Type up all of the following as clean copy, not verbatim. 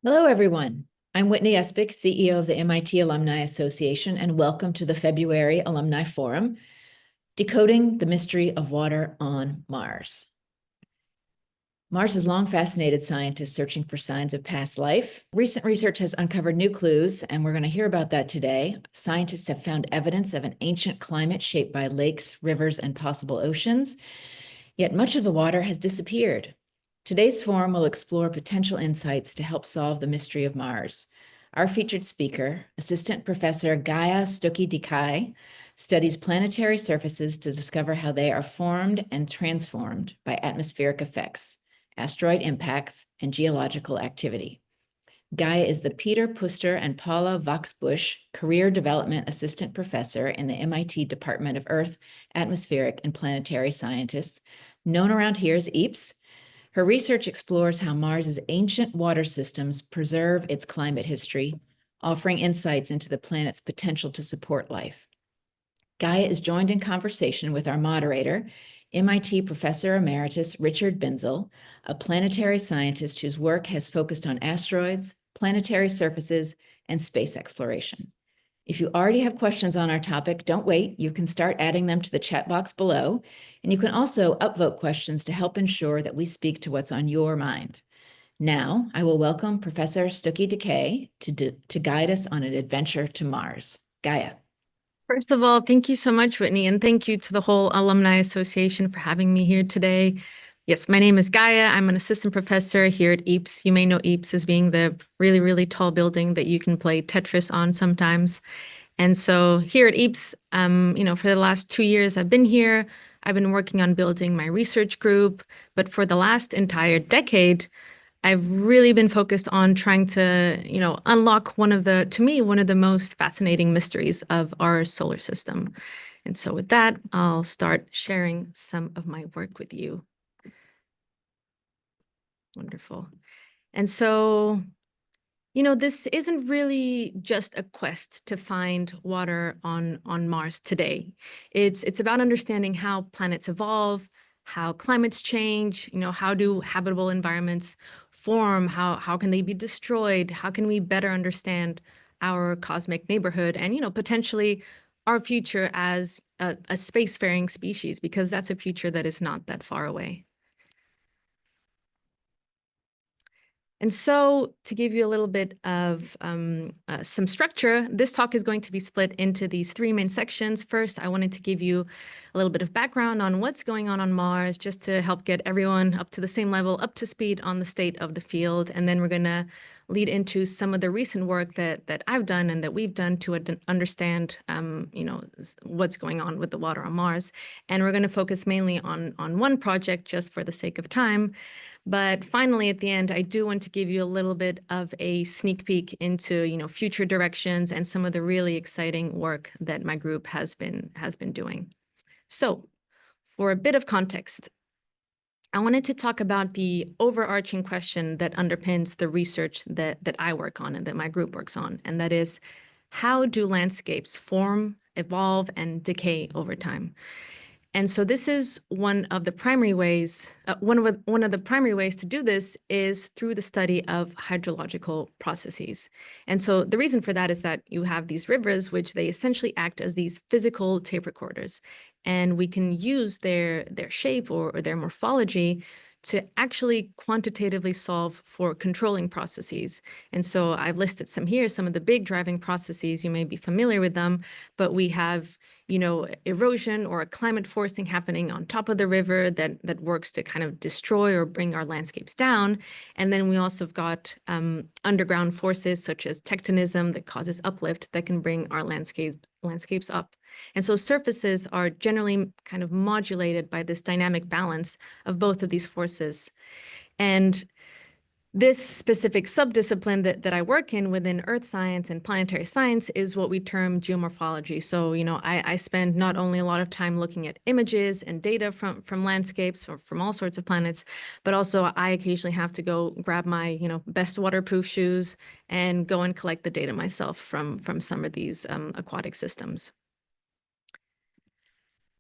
Hello, everyone. I'm Whitney Espick, CEO of the MIT Alumni Association, and welcome to the February Alumni Forum, Decoding the Mystery of Water on Mars. Mars has long fascinated scientists searching for signs of past life. Recent research has uncovered new clues, and we're going to hear about that today. Scientists have found evidence of an ancient climate shaped by lakes, rivers, and possible oceans, yet much of the water has disappeared. Today's forum will explore potential insights to help solve the mystery of Mars. Our featured speaker, Assistant Professor Gaia Stucky, studies planetary surfaces to discover how they are formed and transformed by atmospheric effects, asteroid impacts, and geological activity. Gaia is the Peter Puster and Paula Voxbush Career Development Assistant Professor in the MIT Department of Earth, Atmospheric, and Planetary Scientists, known around here as EAPS. Her research explores how Mars's ancient water systems preserve its climate history, offering insights into the planet's potential to support life. Gaia is joined in conversation with our moderator, MIT Professor Emeritus Richard Binzel, a planetary scientist whose work has focused on asteroids, planetary surfaces, and space exploration. If you already have questions on our topic, don't wait. You can start adding them to the chat box below, and you can also upvote questions to help ensure that we speak to what's on your mind. Now, I will welcome Professor Stucky to guide us on an adventure to Mars. Gaia. First of all, thank you so much, Whitney, and thank you to the whole Alumni Association for having me here today. Yes, my name is Gaia. I'm an assistant professor here at EAPS. You may know EAPS as being the really, really tall building that you can play Tetris on sometimes. And so here at EAPS, for the last 2 years I've been here. I've been working on building my research group, but for the last entire decade, I've really been focused on trying to, unlock to me, one of the most fascinating mysteries of our solar system. And so with that, I'll start sharing some of my work with you. Wonderful. And so, this isn't really just a quest to find water on Mars today. It's about understanding how planets evolve, how climates change, how do habitable environments form, how can they be destroyed, how can we better understand our cosmic neighborhood and, potentially our future as a spacefaring species, because that's a future that is not that far away. And so to give you a little bit of some structure, this talk is going to be split into these three main sections. First, I wanted to give you a little bit of background on what's going on Mars, just to help get everyone up to the same level, up to speed on the state of the field. And then we're going to lead into some of the recent work that I've done and that we've done to understand, what's going on with the water on Mars. And we're going to focus mainly on one project just for the sake of time. But finally, at the end, I do want to give you a little bit of a sneak peek into, future directions and some of the really exciting work that my group has been doing. So, for a bit of context, I wanted to talk about the overarching question that underpins the research that I work on and that my group works on, and that is, how do landscapes form, evolve, and decay over time? And so this is one of the primary ways. One of the primary ways to do this is through the study of hydrological processes. And so the reason for that is that you have these rivers, which they essentially act as these physical tape recorders, and we can use their shape or their morphology to actually quantitatively solve for controlling processes. And so I've listed some here, some of the big driving processes. You may be familiar with them, but we have erosion or climate forcing happening on top of the river that works to kind of destroy or bring our landscapes down. And then we also have got underground forces such as tectonism that causes uplift that can bring our landscapes up. And so surfaces are generally kind of modulated by this dynamic balance of both of these forces. And this specific subdiscipline that I work in within earth science and planetary science is what we term geomorphology. So, I spend not only a lot of time looking at images and data from landscapes or from all sorts of planets, but also I occasionally have to go grab my, best waterproof shoes and go and collect the data myself from some of these aquatic systems.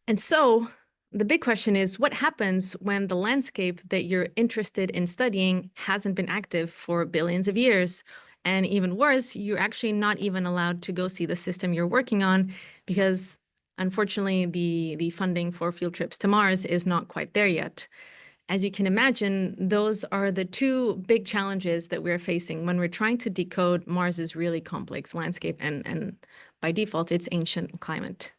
And so the big question is, what happens when the landscape that you're interested in studying hasn't been active for billions of years? And even worse, you're actually not even allowed to go see the system you're working on because, unfortunately, the funding for field trips to Mars is not quite there yet. As you can imagine, those are the two big challenges that we're facing when we're trying to decode Mars's really complex landscape and by default, its ancient climate.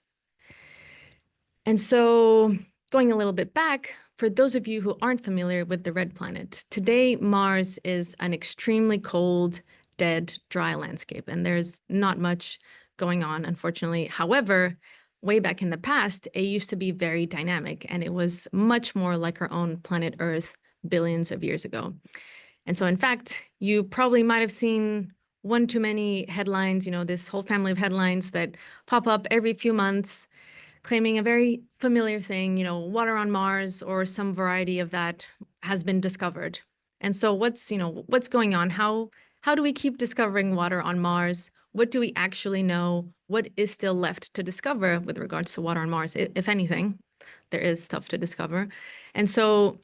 And so going a little bit back, for those of you who aren't familiar with the red planet, today Mars is an extremely cold, dead, dry landscape, and there's not much going on, unfortunately. However, way back in the past, it used to be very dynamic, and it was much more like our own planet Earth billions of years ago. And so, in fact, you probably might have seen one too many headlines, this whole family of headlines that pop up every few months claiming a very familiar thing, water on Mars or some variety of that has been discovered. And so what's going on? How do we keep discovering water on Mars? What do we actually know? What is still left to discover with regards to water on Mars, if anything? There is stuff to discover. And so,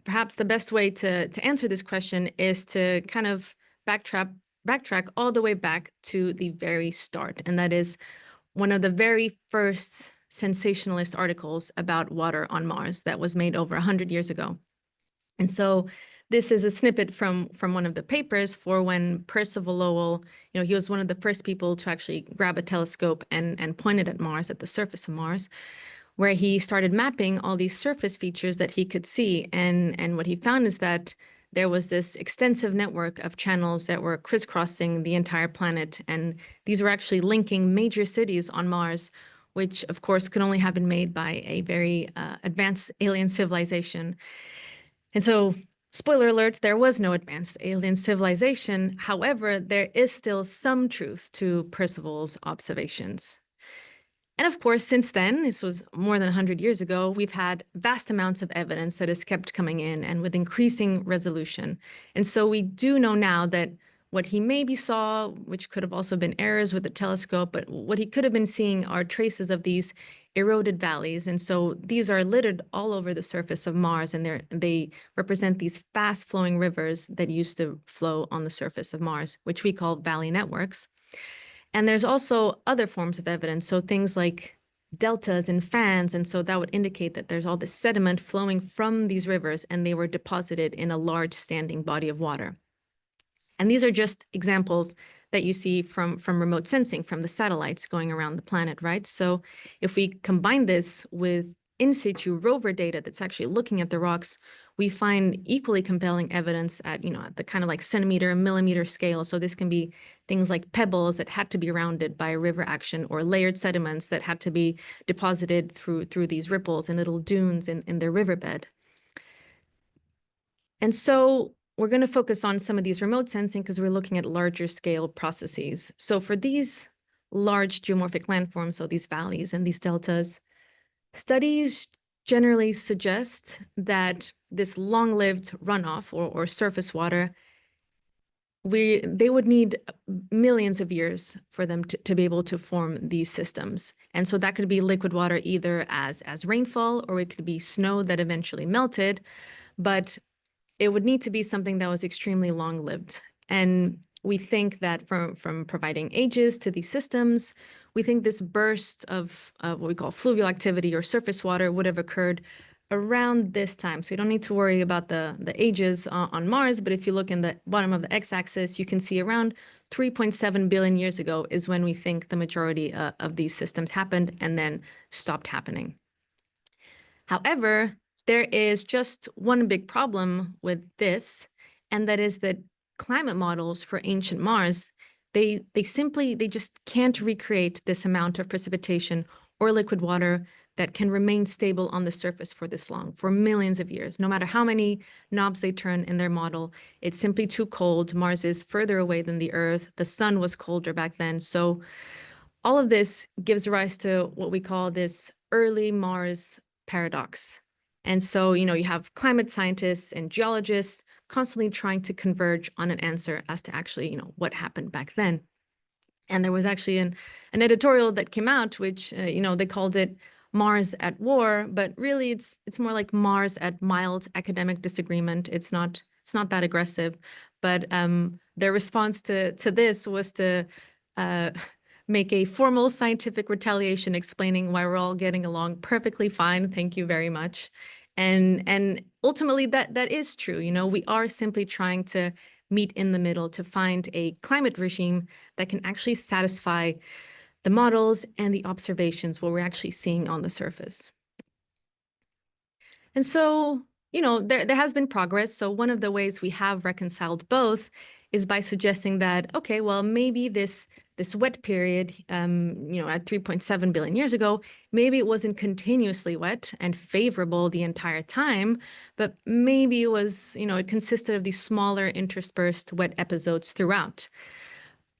perhaps the best way to answer this question is to kind of backtrack all the way back to the very start. And that is one of the very first sensationalist articles about water on Mars that was made over 100 years ago. And so this is a snippet from one of the papers for when Percival Lowell, he was one of the first people to actually grab a telescope and point it at Mars, at the surface of Mars, where he started mapping all these surface features that he could see. And what he found is that there was this extensive network of channels that were crisscrossing the entire planet. And these were actually linking major cities on Mars, which of course could only have been made by a very advanced alien civilization. And so, spoiler alert, there was no advanced alien civilization. However, there is still some truth to Percival's observations. And of course, since then, this was more than 100 years ago, we've had vast amounts of evidence that has kept coming in and with increasing resolution. And so we do know now that what he maybe saw, which could have also been errors with the telescope, but what he could have been seeing are traces of these eroded valleys. And so these are littered all over the surface of Mars, and they represent these fast-flowing rivers that used to flow on the surface of Mars, which we call valley networks. And there's also other forms of evidence, so things like deltas and fans, and so that would indicate that there's all this sediment flowing from these rivers, and they were deposited in a large standing body of water. And these are just examples that you see from remote sensing, from the satellites going around the planet, right? So if we combine this with in situ rover data that's actually looking at the rocks, we find equally compelling evidence at, at the kind of like centimeter, millimeter scale. So this can be things like pebbles that had to be rounded by river action, or layered sediments that had to be deposited through these ripples and little dunes in their riverbed. And so we're going to focus on some of these remote sensing because we're looking at larger scale processes. So for these large geomorphic landforms, so these valleys and these deltas, studies generally suggest that this long-lived runoff or surface water, they would need millions of years for them to be able to form these systems. And so that could be liquid water either as rainfall, or it could be snow that eventually melted. But it would need to be something that was extremely long-lived. And we think that from providing ages to these systems, we think this burst of what we call fluvial activity or surface water would have occurred around this time. So you don't need to worry about the ages on Mars, but if you look in the bottom of the x-axis, you can see around 3.7 billion years ago is when we think the majority of these systems happened and then stopped happening. However, there is just one big problem with this, and that is that climate models for ancient Mars, they just can't recreate this amount of precipitation or liquid water that can remain stable on the surface for this long, for millions of years. No matter how many knobs they turn in their model, it's simply too cold. Mars is further away than the Earth. The sun was colder back then. So all of this gives rise to what we call this early Mars paradox. And so, you have climate scientists and geologists constantly trying to converge on an answer as to actually, what happened back then. And there was actually an editorial that came out, which, they called it Mars at war, but really it's more like Mars at mild academic disagreement. It's not that aggressive, but their response to this was to make a formal scientific retaliation explaining why we're all getting along perfectly fine. Thank you very much. And ultimately that is true. You know, we are simply trying to meet in the middle to find a climate regime that can actually satisfy the models and the observations, what we're actually seeing on the surface. And so, you know, there has been progress. So one of the ways we have reconciled both is by suggesting that, okay, well, maybe this wet period, you know, at 3.7 billion years ago, maybe it wasn't continuously wet and favorable the entire time, but maybe it was, you know, it consisted of these smaller interspersed wet episodes throughout.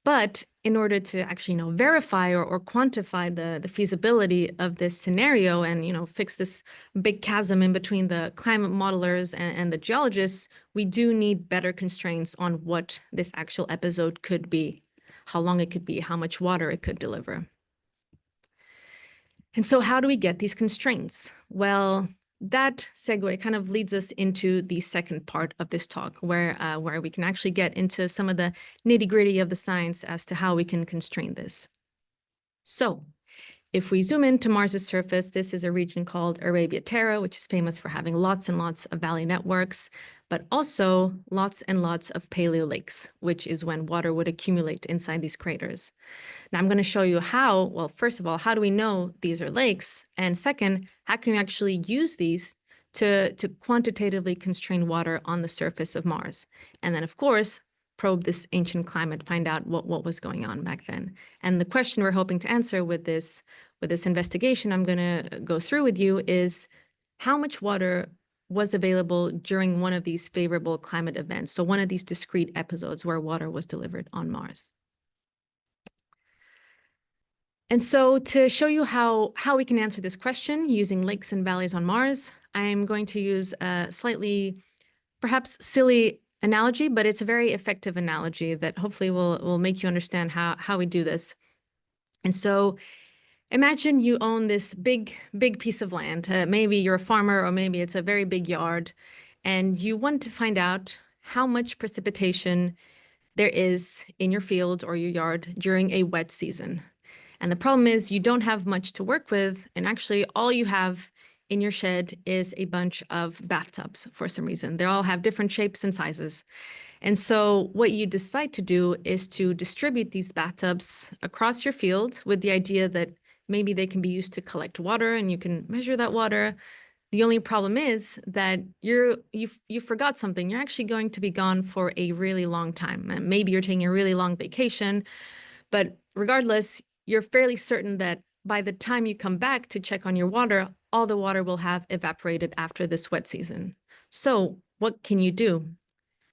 But in order to actually, you know, verify or quantify the feasibility of this scenario and, you know, fix this big chasm in between the climate modelers and the geologists, we do need better constraints on what this actual episode could be, how long it could be, how much water it could deliver. And so how do we get these constraints? Well, that segue kind of leads us into the second part of this talk, where we can actually get into some of the nitty-gritty of the science as to how we can constrain this. So if we zoom into Mars's surface, this is a region called Arabia Terra, which is famous for having lots and lots of valley networks, but also lots and lots of paleo lakes, which is when water would accumulate inside these craters. Now I'm going to show you how, well, first of all, how do we know these are lakes? And second, how can we actually use these to quantitatively constrain water on the surface of Mars? And then, of course, probe this ancient climate, find out what was going on back then. And the question we're hoping to answer with this investigation I'm going to go through with you is how much water was available during one of these favorable climate events, so one of these discrete episodes where water was delivered on Mars. And so to show you how we can answer this question using lakes and valleys on Mars, I'm going to use a slightly, perhaps silly analogy, but it's a very effective analogy that hopefully will make you understand how we do this. And so imagine you own this big piece of land. Maybe you're a farmer, or maybe it's a very big yard, and you want to find out how much precipitation there is in your field or your yard during a wet season. And the problem is you don't have much to work with. And actually all you have in your shed is a bunch of bathtubs for some reason. They all have different shapes and sizes. And so what you decide to do is to distribute these bathtubs across your field with the idea that maybe they can be used to collect water and you can measure that water. The only problem is that you forgot something. You're actually going to be gone for a really long time. And maybe you're taking a really long vacation, but regardless, you're fairly certain that by the time you come back to check on your water, all the water will have evaporated after this wet season. So what can you do?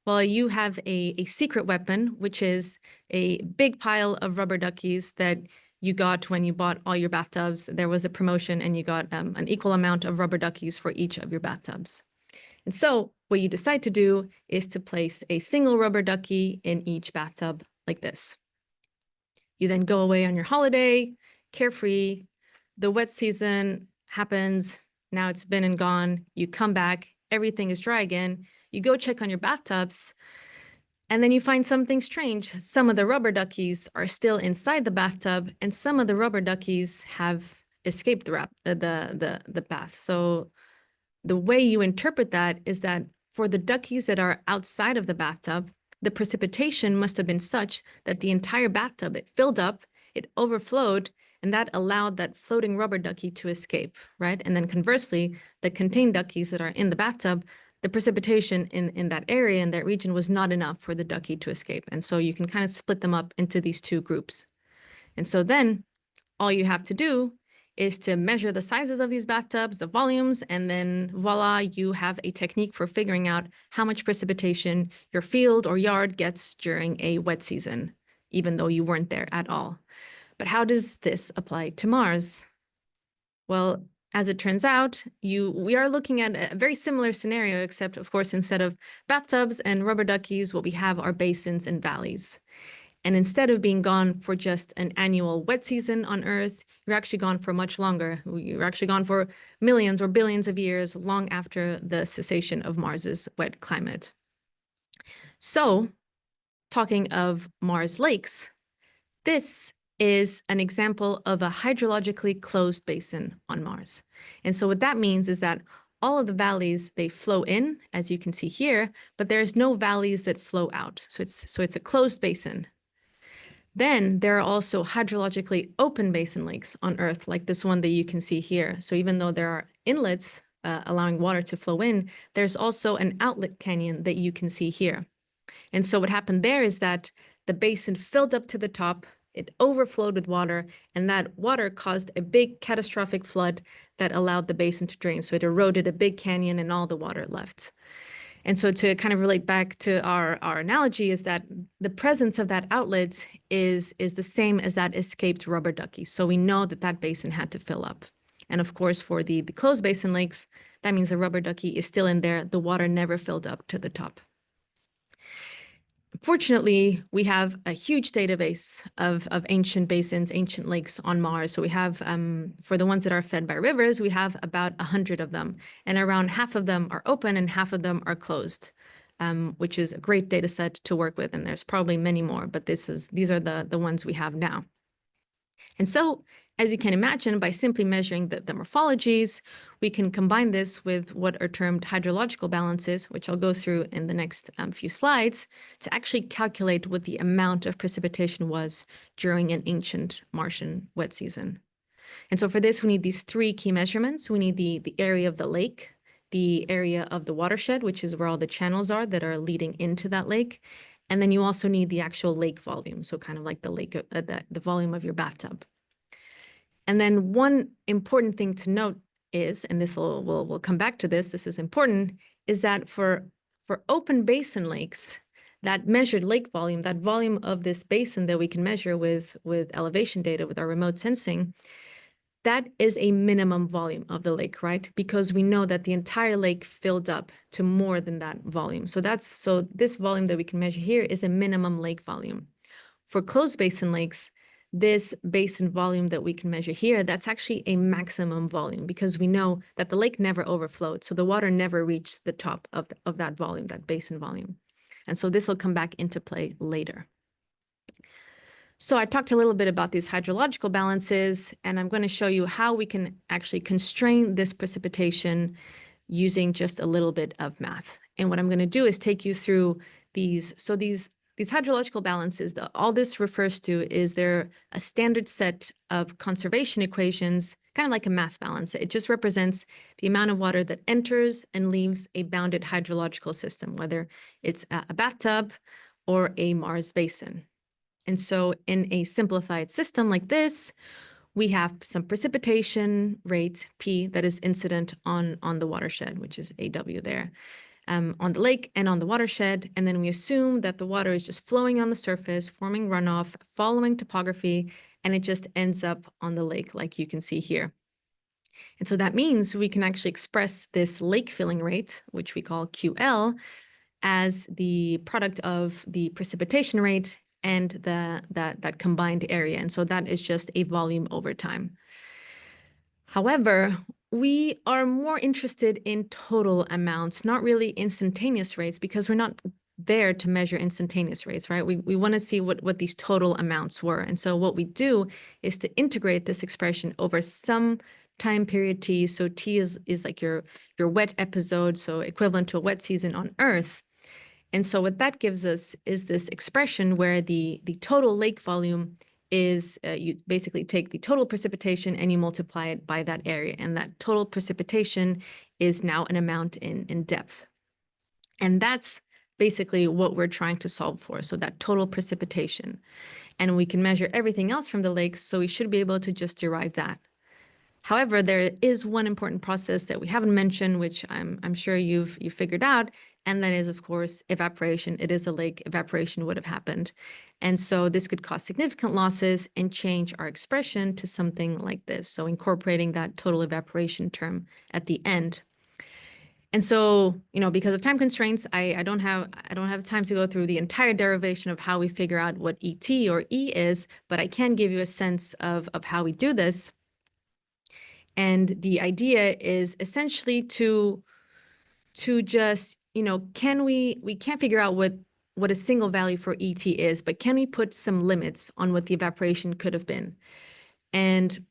Well, you have a secret weapon, which is a big pile of rubber duckies that you got when you bought all your bathtubs. There was a promotion and you got an equal amount of rubber duckies for each of your bathtubs. And so what you decide to do is to place a single rubber ducky in each bathtub like this. You then go away on your holiday, carefree. The wet season happens. Now it's been and gone. You come back, everything is dry again. You go check on your bathtubs, and then you find something strange. Some of the rubber duckies are still inside the bathtub, and some of the rubber duckies have escaped the bath. So the way you interpret that is that for the duckies that are outside of the bathtub, the precipitation must have been such that the entire bathtub, it filled up, it overflowed, and that allowed that floating rubber ducky to escape, right? And then conversely, the contained duckies that are in the bathtub, the precipitation in that area, in that region, was not enough for the ducky to escape. And so you can kind of split them up into these two groups. And so then all you have to do is to measure the sizes of these bathtubs, the volumes, and then voila, you have a technique for figuring out how much precipitation your field or yard gets during a wet season, even though you weren't there at all. But how does this apply to Mars? Well, as it turns out, we are looking at a very similar scenario, except of course, instead of bathtubs and rubber duckies, what we have are basins and valleys. And instead of being gone for just an annual wet season on Earth, you're actually gone for much longer. You're actually gone for millions or billions of years, long after the cessation of Mars's wet climate. So, talking of Mars lakes, this is an example of a hydrologically closed basin on Mars. And so what that means is that all of the valleys, they flow in, as you can see here, but there's no valleys that flow out. So it's a closed basin. Then there are also hydrologically open basin lakes on Earth, like this one that you can see here. So even though there are inlets allowing water to flow in, there's also an outlet canyon that you can see here. And so what happened there is that the basin filled up to the top, it overflowed with water, and that water caused a big catastrophic flood that allowed the basin to drain. So it eroded a big canyon and all the water left. And so to kind of relate back to our analogy is that the presence of that outlet is the same as that escaped rubber ducky. So we know that that basin had to fill up. And of course, for the closed basin lakes, that means the rubber ducky is still in there. The water never filled up to the top. Fortunately, we have a huge database of ancient basins, ancient lakes on Mars. So we have, for the ones that are fed by rivers, we have about 100 of them. And around half of them are open and half of them are closed, which is a great data set to work with. And there's probably many more, but these are the ones we have now. And so, as you can imagine, by simply measuring the morphologies, we can combine this with what are termed hydrological balances, which I'll go through in the next few slides, to actually calculate what the amount of precipitation was during an ancient Martian wet season. And so for this, we need these three key measurements. We need the area of the lake, the area of the watershed, which is where all the channels are that are leading into that lake. And then you also need the actual lake volume, so kind of like the lake, the volume of your bathtub. And then one important thing to note is, and this we'll come back to this, this is important, is that for open basin lakes, that measured lake volume, that volume of this basin that we can measure with elevation data, with our remote sensing, that is a minimum volume of the lake, right? Because we know that the entire lake filled up to more than that volume. So this volume that we can measure here is a minimum lake volume. For closed basin lakes, this basin volume that we can measure here, that's actually a maximum volume because we know that the lake never overflowed. So the water never reached the top of that volume, that basin volume. And so this will come back into play later. So I talked a little bit about these hydrological balances, and I'm going to show you how we can actually constrain this precipitation using just a little bit of math. And what I'm going to do is take you through these. So these hydrological balances, all this refers to is they're a standard set of conservation equations, kind of like a mass balance. It just represents the amount of water that enters and leaves a bounded hydrological system, whether it's a bathtub or a Mars basin. And so in a simplified system like this, we have some precipitation rate, P, that is incident on the watershed, which is AW there, on the lake and on the watershed. And then we assume that the water is just flowing on the surface, forming runoff, following topography, and it just ends up on the lake, like you can see here. And so that means we can actually express this lake filling rate, which we call QL, as the product of the precipitation rate and that combined area. And so that is just a volume over time. However, we are more interested in total amounts, not really instantaneous rates, because we're not there to measure instantaneous rates, right? We want to see what these total amounts were. And so what we do is to integrate this expression over some time period T. So T is like your wet episode, so equivalent to a wet season on Earth. And so what that gives us is this expression where the total lake volume is, you basically take the total precipitation and you multiply it by that area. And that total precipitation is now an amount in depth. And that's basically what we're trying to solve for. So that total precipitation. And we can measure everything else from the lakes, so we should be able to just derive that. However, there is one important process that we haven't mentioned, which I'm sure you've figured out, and that is, of course, evaporation. It is a lake. Evaporation would have happened. And so this could cause significant losses and change our expression to something like this. So incorporating that total evaporation term at the end. And so, because of time constraints, I don't have time to go through the entire derivation of how we figure out what ET or E is, but I can give you a sense of how we do this. And the idea is essentially to just, we can't figure out what a single value for ET is, but can we put some limits on what the evaporation could have been? And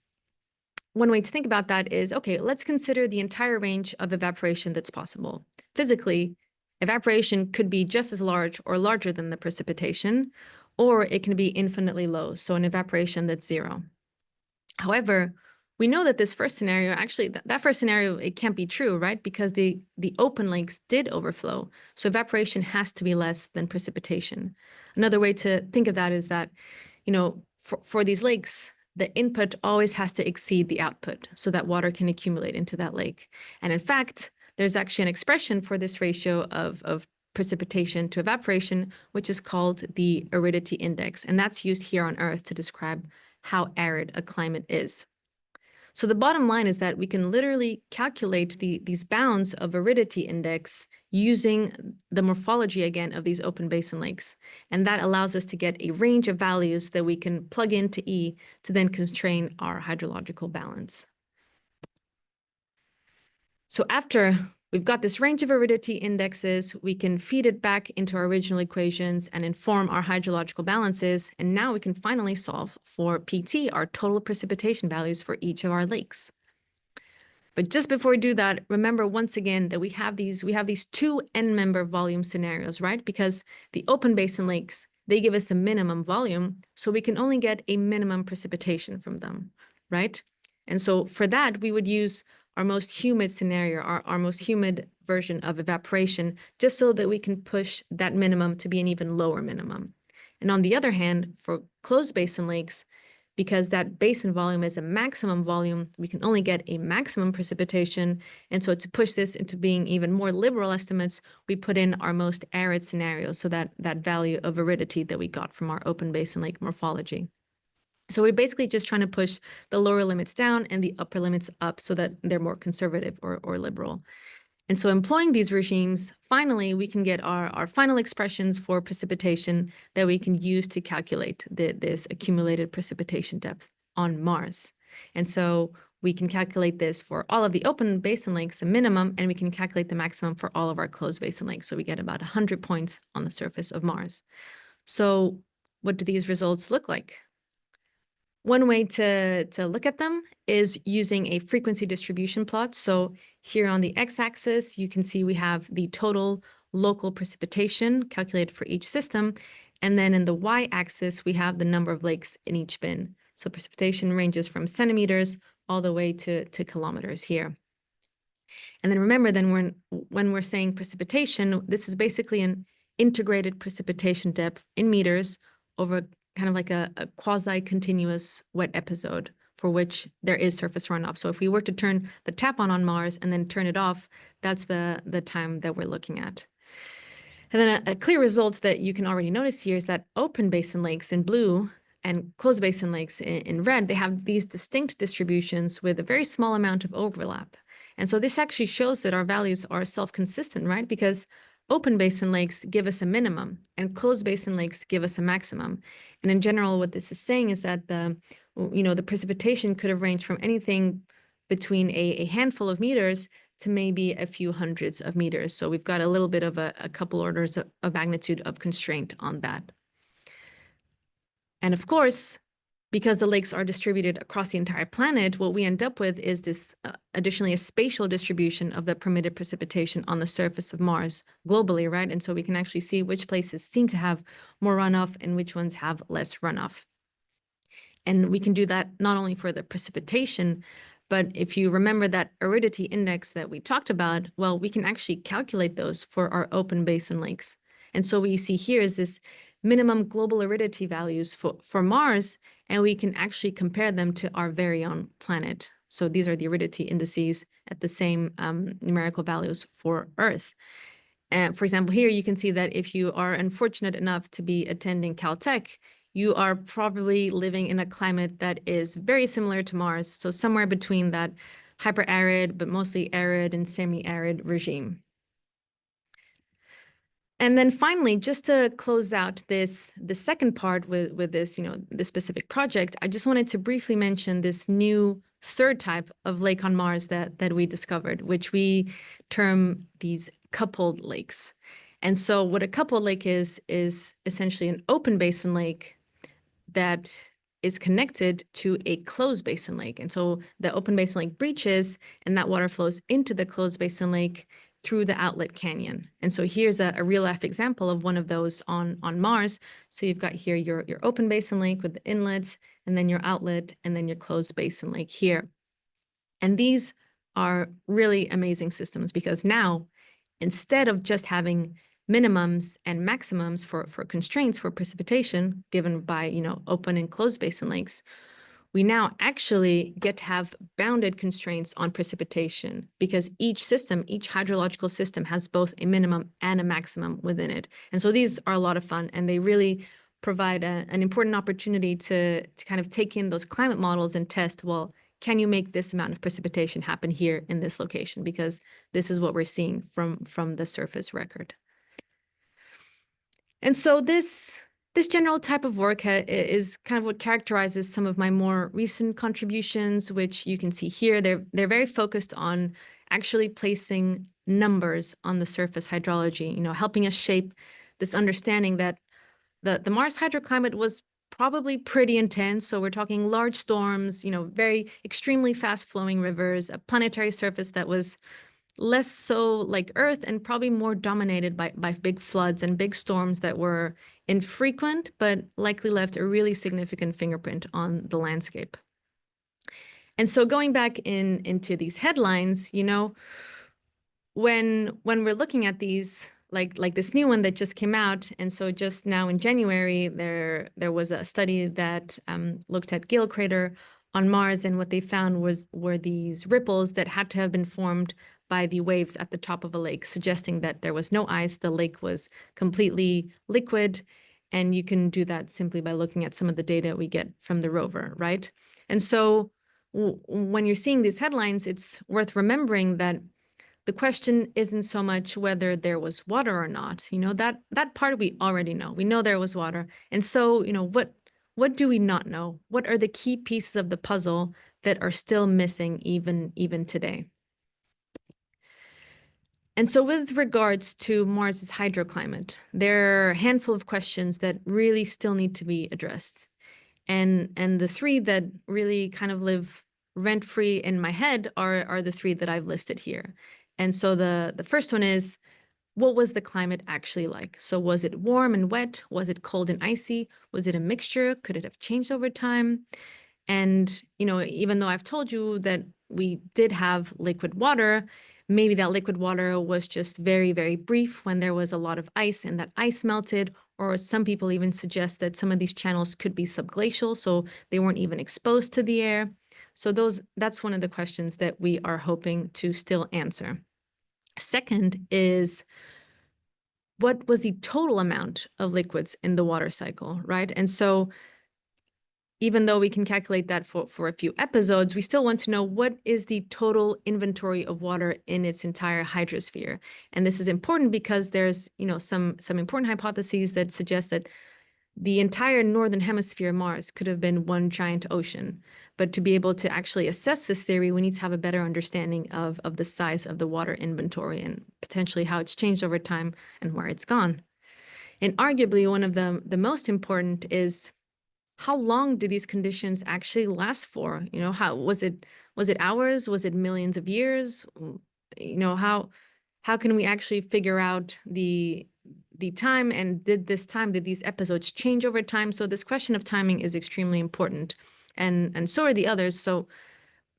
one way to think about that is, okay, let's consider the entire range of evaporation that's possible. Physically, evaporation could be just as large or larger than the precipitation, or it can be infinitely low, so an evaporation that's zero. However, we know that this first scenario, actually, that first scenario, it can't be true, right? Because the open lakes did overflow, so evaporation has to be less than precipitation. Another way to think of that is that, for these lakes, the input always has to exceed the output so that water can accumulate into that lake. And in fact, there's actually an expression for this ratio of precipitation to evaporation, which is called the aridity index. And that's used here on Earth to describe how arid a climate is. So the bottom line is that we can literally calculate these bounds of aridity index using the morphology, again, of these open basin lakes. And that allows us to get a range of values that we can plug into E to then constrain our hydrological balance. So after we've got this range of aridity indexes, we can feed it back into our original equations and inform our hydrological balances. And now we can finally solve for PT, our total precipitation values for each of our lakes. But just before we do that, remember once again that we have these two n-member volume scenarios, right? Because the open basin lakes, they give us a minimum volume, so we can only get a minimum precipitation from them, right? And so for that, we would use our most humid scenario, our most humid version of evaporation, just so that we can push that minimum to be an even lower minimum. And on the other hand, for closed basin lakes, because that basin volume is a maximum volume, we can only get a maximum precipitation. And so to push this into being even more liberal estimates, we put in our most arid scenario, so that value of aridity that we got from our open basin lake morphology. So we're basically just trying to push the lower limits down and the upper limits up so that they're more conservative or liberal. And so employing these regimes, finally, we can get our final expressions for precipitation that we can use to calculate this accumulated precipitation depth on Mars. And so we can calculate this for all of the open basin lakes, the minimum, and we can calculate the maximum for all of our closed basin lakes. So we get about 100 points on the surface of Mars. So what do these results look like? One way to look at them is using a frequency distribution plot. So here on the x-axis, you can see we have the total local precipitation calculated for each system. And then in the y-axis, we have the number of lakes in each bin. So precipitation ranges from centimeters all the way to kilometers here. And then remember, then when we're saying precipitation, this is basically an integrated precipitation depth in meters over kind of like a quasi-continuous wet episode for which there is surface runoff. So if we were to turn the tap on Mars and then turn it off, that's the time that we're looking at. And then a clear result that you can already notice here is that open basin lakes in blue and closed basin lakes in red, they have these distinct distributions with a very small amount of overlap. And so this actually shows that our values are self-consistent, right? Because open basin lakes give us a minimum and closed basin lakes give us a maximum. And in general, what this is saying is that the precipitation could have ranged from anything between a handful of meters to maybe a few hundreds of meters. So we've got a little bit of a couple orders of magnitude of constraint on that. And of course, because the lakes are distributed across the entire planet, what we end up with is this additionally a spatial distribution of the permitted precipitation on the surface of Mars globally, right? And so we can actually see which places seem to have more runoff and which ones have less runoff. And we can do that not only for the precipitation, but if you remember that aridity index that we talked about, well, we can actually calculate those for our open basin lakes. And so what you see here is this minimum global aridity values for Mars, and we can actually compare them to our very own planet. So these are the aridity indices at the same numerical values for Earth. And for example, here you can see that if you are unfortunate enough to be attending Caltech, you are probably living in a climate that is very similar to Mars. So somewhere between that hyper-arid, but mostly arid and semi-arid regime. And then finally, just to close out the second part with this, this specific project, I just wanted to briefly mention this new third type of lake on Mars that we discovered, which we term these coupled lakes. And so what a coupled lake is essentially an open basin lake that is connected to a closed basin lake. And so the open basin lake breaches, and that water flows into the closed basin lake through the outlet canyon. And so here's a real-life example of one of those on Mars. So you've got here your open basin lake with the inlets, and then your outlet, and then your closed basin lake here. And these are really amazing systems because now, instead of just having minimums and maximums for constraints for precipitation given by, open and closed basin lakes, we now actually get to have bounded constraints on precipitation because each hydrological system has both a minimum and a maximum within it. And so these are a lot of fun, and they really provide an important opportunity to kind of take in those climate models and test, well, can you make this amount of precipitation happen here in this location? Because this is what we're seeing from the surface record. And so this general type of work is kind of what characterizes some of my more recent contributions, which you can see here. They're very focused on actually placing numbers on the surface hydrology, helping us shape this understanding that the Mars hydroclimate was probably pretty intense. So we're talking large storms, very extremely fast flowing rivers, a planetary surface that was less so like Earth and probably more dominated by big floods and big storms that were infrequent, but likely left a really significant fingerprint on the landscape. And so going back into these headlines, when we're looking at these, like this new one that just came out, and so just now in January, there was a study that looked at Gale crater on Mars, and what they found were these ripples that had to have been formed by the waves at the top of a lake, suggesting that there was no ice, the lake was completely liquid, and you can do that simply by looking at some of the data we get from the rover, right? And so when you're seeing these headlines, it's worth remembering that the question isn't so much whether there was water or not. That part we already know. We know there was water. And so, what do we not know? What are the key pieces of the puzzle that are still missing even today? And so with regards to Mars's hydroclimate, there are a handful of questions that really still need to be addressed. And the three that really kind of live rent-free in my head are the three that I've listed here. And so the first one is, what was the climate actually like? So was it warm and wet? Was it cold and icy? Was it a mixture? Could it have changed over time? And, even though I've told you that we did have liquid water, maybe that liquid water was just very, very brief when there was a lot of ice and that ice melted, or some people even suggest that some of these channels could be subglacial, so they weren't even exposed to the air. So that's one of the questions that we are hoping to still answer. Second is, what was the total amount of liquids in the water cycle, right? And so even though we can calculate that for a few episodes, we still want to know what is the total inventory of water in its entire hydrosphere. And this is important because there's, some important hypotheses that suggest that the entire northern hemisphere Mars could have been one giant ocean. But to be able to actually assess this theory, we need to have a better understanding of the size of the water inventory and potentially how it's changed over time and where it's gone. And arguably one of the most important is, how long do these conditions actually last for? How was it hours? Was it millions of years? How can we actually figure out the time, and did these episodes change over time? So this question of timing is extremely important, and so are the others. So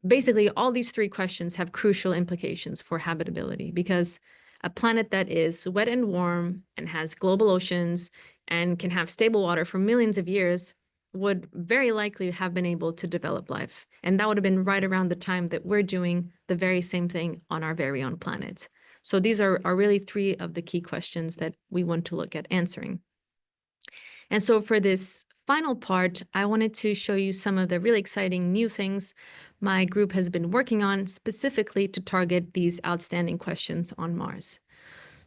basically all these three questions have crucial implications for habitability, because a planet that is wet and warm and has global oceans and can have stable water for millions of years would very likely have been able to develop life. And that would have been right around the time that we're doing the very same thing on our very own planet. So these are really three of the key questions that we want to look at answering. And so for this final part, I wanted to show you some of the really exciting new things my group has been working on specifically to target these outstanding questions on Mars.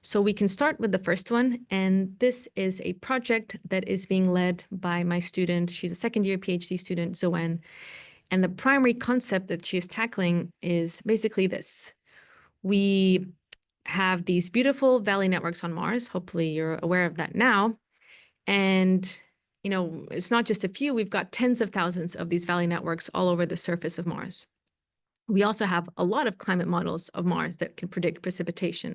So we can start with the first one, and this is a project that is being led by my student. She's a second-year PhD student, Zoen, and the primary concept that she is tackling is basically this. We have these beautiful valley networks on Mars. Hopefully you're aware of that now. And, it's not just a few, we've got tens of thousands of these valley networks all over the surface of Mars. We also have a lot of climate models of Mars that can predict precipitation.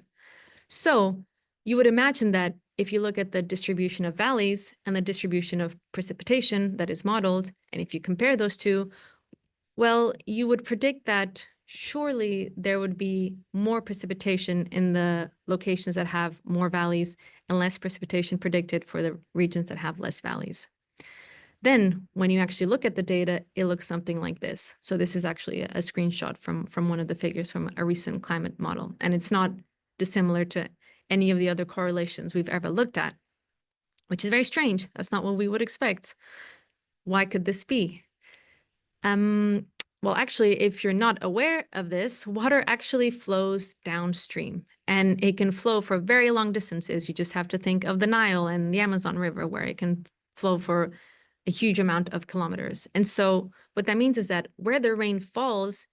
So you would imagine that if you look at the distribution of valleys and the distribution of precipitation that is modeled, and if you compare those two, well, you would predict that surely there would be more precipitation in the locations that have more valleys and less precipitation predicted for the regions that have less valleys. Then when you actually look at the data, it looks something like this. So this is actually a screenshot from one of the figures from a recent climate model. And it's not dissimilar to any of the other correlations we've ever looked at, which is very strange. That's not what we would expect. Why could this be? Well, actually, if you're not aware of this, water actually flows downstream, and it can flow for very long distances. You just have to think of the Nile and the Amazon River, where it can flow for a huge amount of kilometers. And so what that means is that where the rain falls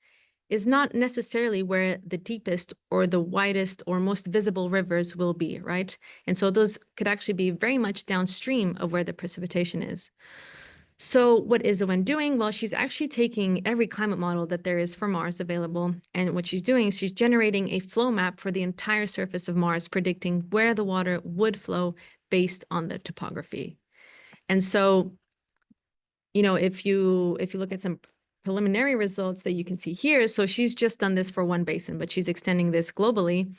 is not necessarily where the deepest or the widest or most visible rivers will be, right? And so those could actually be very much downstream of where the precipitation is. So what is Owen doing? Well, she's actually taking every climate model that there is for Mars available. And what she's doing is she's generating a flow map for the entire surface of Mars, predicting where the water would flow based on the topography. And so, if you look at some preliminary results that you can see here, so she's just done this for one basin, but she's extending this globally.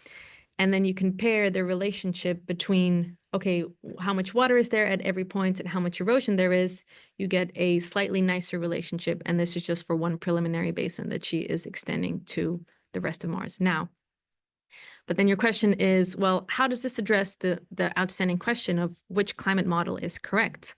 And then you compare the relationship between, okay, how much water is there at every point and how much erosion there is, you get a slightly nicer relationship. And this is just for one preliminary basin that she is extending to the rest of Mars now. But then your question is, well, how does this address the outstanding question of which climate model is correct?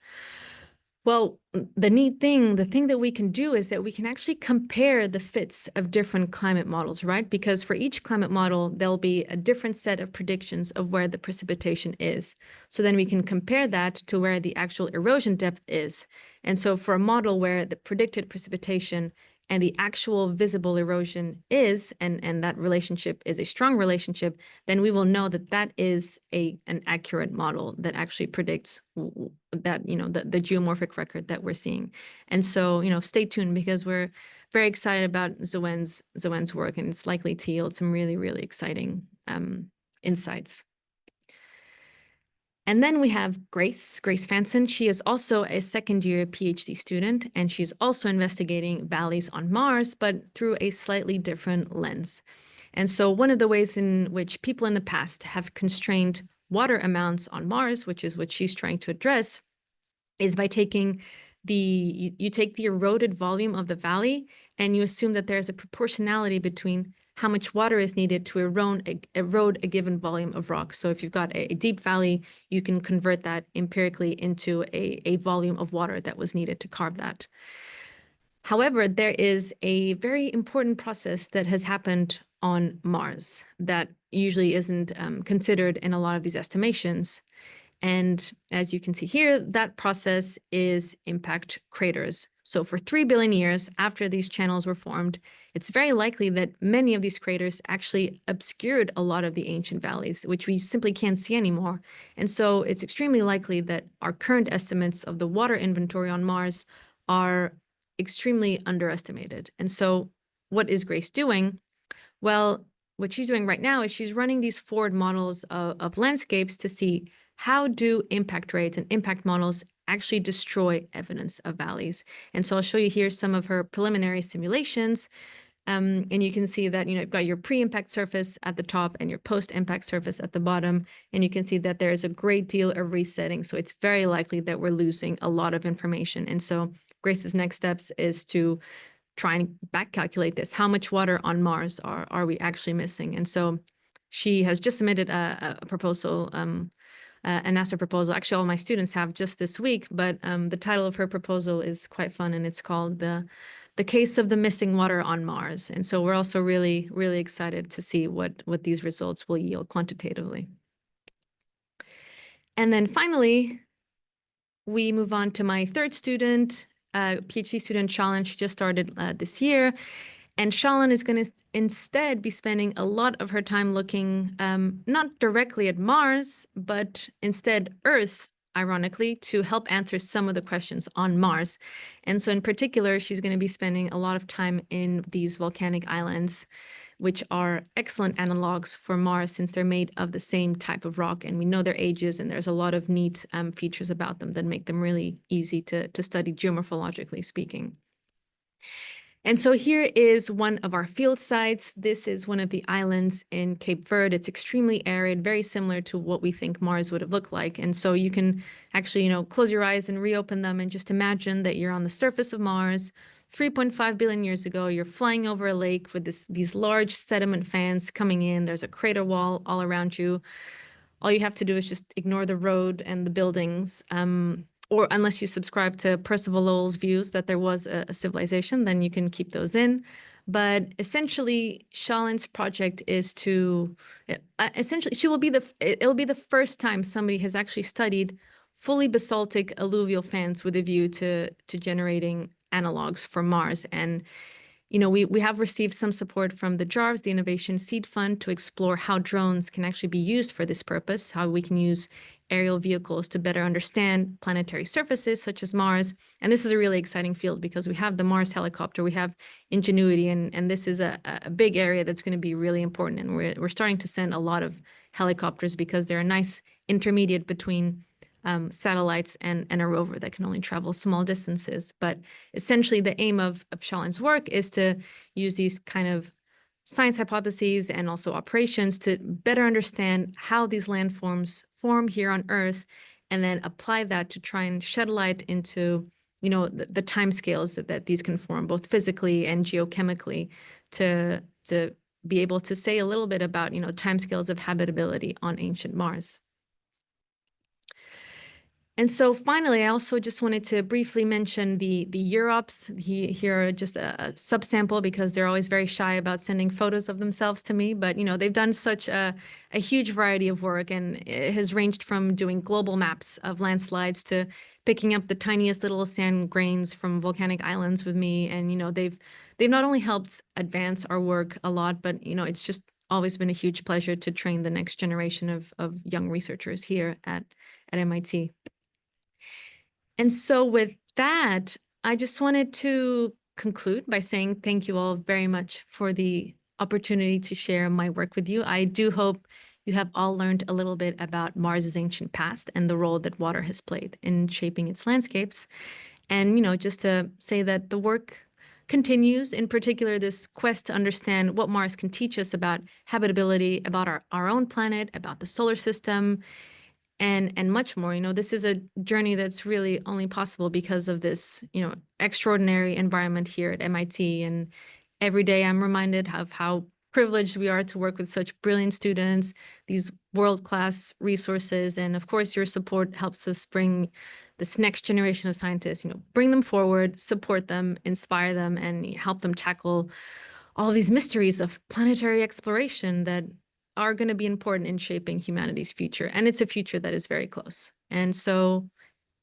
Well, the thing that we can do is that we can actually compare the fits of different climate models, right? Because for each climate model, there'll be a different set of predictions of where the precipitation is. So then we can compare that to where the actual erosion depth is. And so for a model where the predicted precipitation and the actual visible erosion is, and that relationship is a strong relationship, then we will know that that is an accurate model that actually predicts that, the geomorphic record that we're seeing. And so, stay tuned, because we're very excited about Zoen's work, and it's likely to yield some really, really exciting insights. And then we have Grace Fanson. She is also a second-year PhD student, and she's also investigating valleys on Mars, but through a slightly different lens. And so one of the ways in which people in the past have constrained water amounts on Mars, which is what she's trying to address, is by taking you take the eroded volume of the valley, and you assume that there's a proportionality between how much water is needed to erode a given volume of rock. So if you've got a deep valley, you can convert that empirically into a volume of water that was needed to carve that. However, there is a very important process that has happened on Mars that usually isn't considered in a lot of these estimations. And as you can see here, that process is impact craters. So for 3 billion years after these channels were formed, it's very likely that many of these craters actually obscured a lot of the ancient valleys, which we simply can't see anymore. And so it's extremely likely that our current estimates of the water inventory on Mars are extremely underestimated. And so what is Grace doing? Well, what she's doing right now is she's running these forward models of landscapes to see how do impact rates and impact models actually destroy evidence of valleys. And so I'll show you here some of her preliminary simulations. And you can see that, you've got your pre-impact surface at the top and your post-impact surface at the bottom. And you can see that there is a great deal of resetting. So it's very likely that we're losing a lot of information. And so Grace's next steps is to try and back calculate this. How much water on Mars are we actually missing? And so she has just submitted a proposal a NASA proposal. Actually, all my students have just this week, but the title of her proposal is quite fun, and it's called the Case of the Missing Water on Mars. And so we're also really, really excited to see what these results will yield quantitatively. And then finally, we move on to my third student, PhD student, Shalan. She just started this year. And Shalan is going to instead be spending a lot of her time looking not directly at Mars, but instead Earth, ironically, to help answer some of the questions on Mars. And so in particular, she's going to be spending a lot of time in these volcanic islands, which are excellent analogs for Mars since they're made of the same type of rock, and we know their ages, and there's a lot of neat features about them that make them really easy to study geomorphologically speaking. And so here is one of our field sites. This is one of the islands in Cape Verde. It's extremely arid, very similar to what we think Mars would have looked like. And so you can actually, close your eyes and reopen them and just imagine that you're on the surface of Mars 3.5 billion years ago. You're flying over a lake with these large sediment fans coming in. There's a crater wall all around you. All you have to do is just ignore the road and the buildings. Or unless you subscribe to Percival Lowell's views that there was a civilization, then you can keep those in. But essentially, Shalan's project is to essentially it'll be the first time somebody has actually studied fully basaltic alluvial fans with a view to generating analogs for Mars. And we have received some support from the JARVS, the Innovation Seed Fund, to explore how drones can actually be used for this purpose, how we can use aerial vehicles to better understand planetary surfaces such as Mars. And this is a really exciting field because we have the Mars helicopter, we have Ingenuity, and this is a big area that's going to be really important. And we're starting to send a lot of helicopters because they're a nice intermediate between satellites and a rover that can only travel small distances. But essentially, the aim of Shalan's work is to use these kind of science hypotheses and also operations to better understand how these landforms form here on Earth, and then apply that to try and shed light into the timescales that these can form, both physically and geochemically, to be able to say a little bit about timescales of habitability on ancient Mars. And so finally, I also just wanted to briefly mention the Europs. Here are just a subsample because they're always very shy about sending photos of themselves to me. But they've done such a huge variety of work, and it has ranged from doing global maps of landslides to picking up the tiniest little sand grains from volcanic islands with me. And they've not only helped advance our work a lot, but it's just always been a huge pleasure to train the next generation of young researchers here at MIT. And so with that, I just wanted to conclude by saying thank you all very much for the opportunity to share my work with you. I do hope you have all learned a little bit about Mars's ancient past and the role that water has played in shaping its landscapes. And, just to say that the work continues, in particular, this quest to understand what Mars can teach us about habitability, about our own planet, about the solar system, and much more. This is a journey that's really only possible because of this, extraordinary environment here at MIT. And every day I'm reminded of how privileged we are to work with such brilliant students, these world-class resources. And of course, your support helps us bring this next generation of scientists, bring them forward, support them, inspire them, and help them tackle all of these mysteries of planetary exploration that are going to be important in shaping humanity's future. And it's a future that is very close. And so,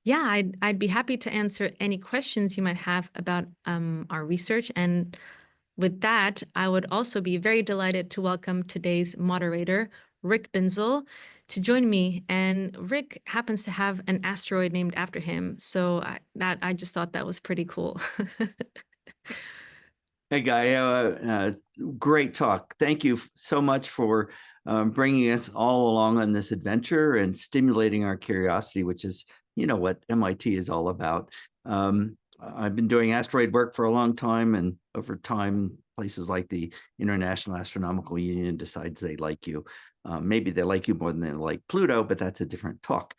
yeah, I'd be happy to answer any questions you might have about our research. And with that, I would also be very delighted to welcome today's moderator, Rick Binzel, to join me. And Rick happens to have an asteroid named after him. So I just thought that was pretty cool. Hey, Gaia, great talk. Thank you so much for bringing us all along on this adventure and stimulating our curiosity, which is, what MIT is all about. I've been doing asteroid work for a long time, and over time, places like the International Astronomical Union decides they like you. Maybe they like you more than they like Pluto, but that's a different talk.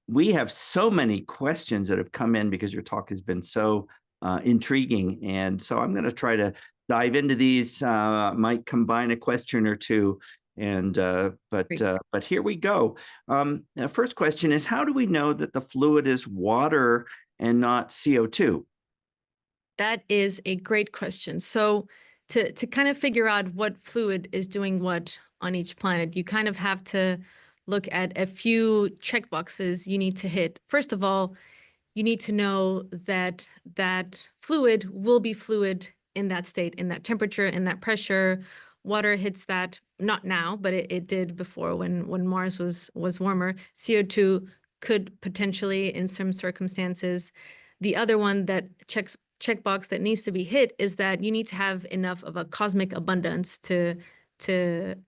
We have so many questions that have come in because your talk has been so intriguing. And so I'm going to try to dive into these, might combine a question or two. And Great. but here we go. The first question is, how do we know that the fluid is water and not CO2? That is a great question. So to kind of figure out what fluid is doing what on each planet, you kind of have to look at a few checkboxes you need to hit. First of all, you need to know that that fluid will be fluid in that state, in that temperature, in that pressure. Water hits that, not now, but it did before when Mars was warmer. CO2 could potentially in some circumstances. The other one that checkbox that needs to be hit is that you need to have enough of a cosmic abundance to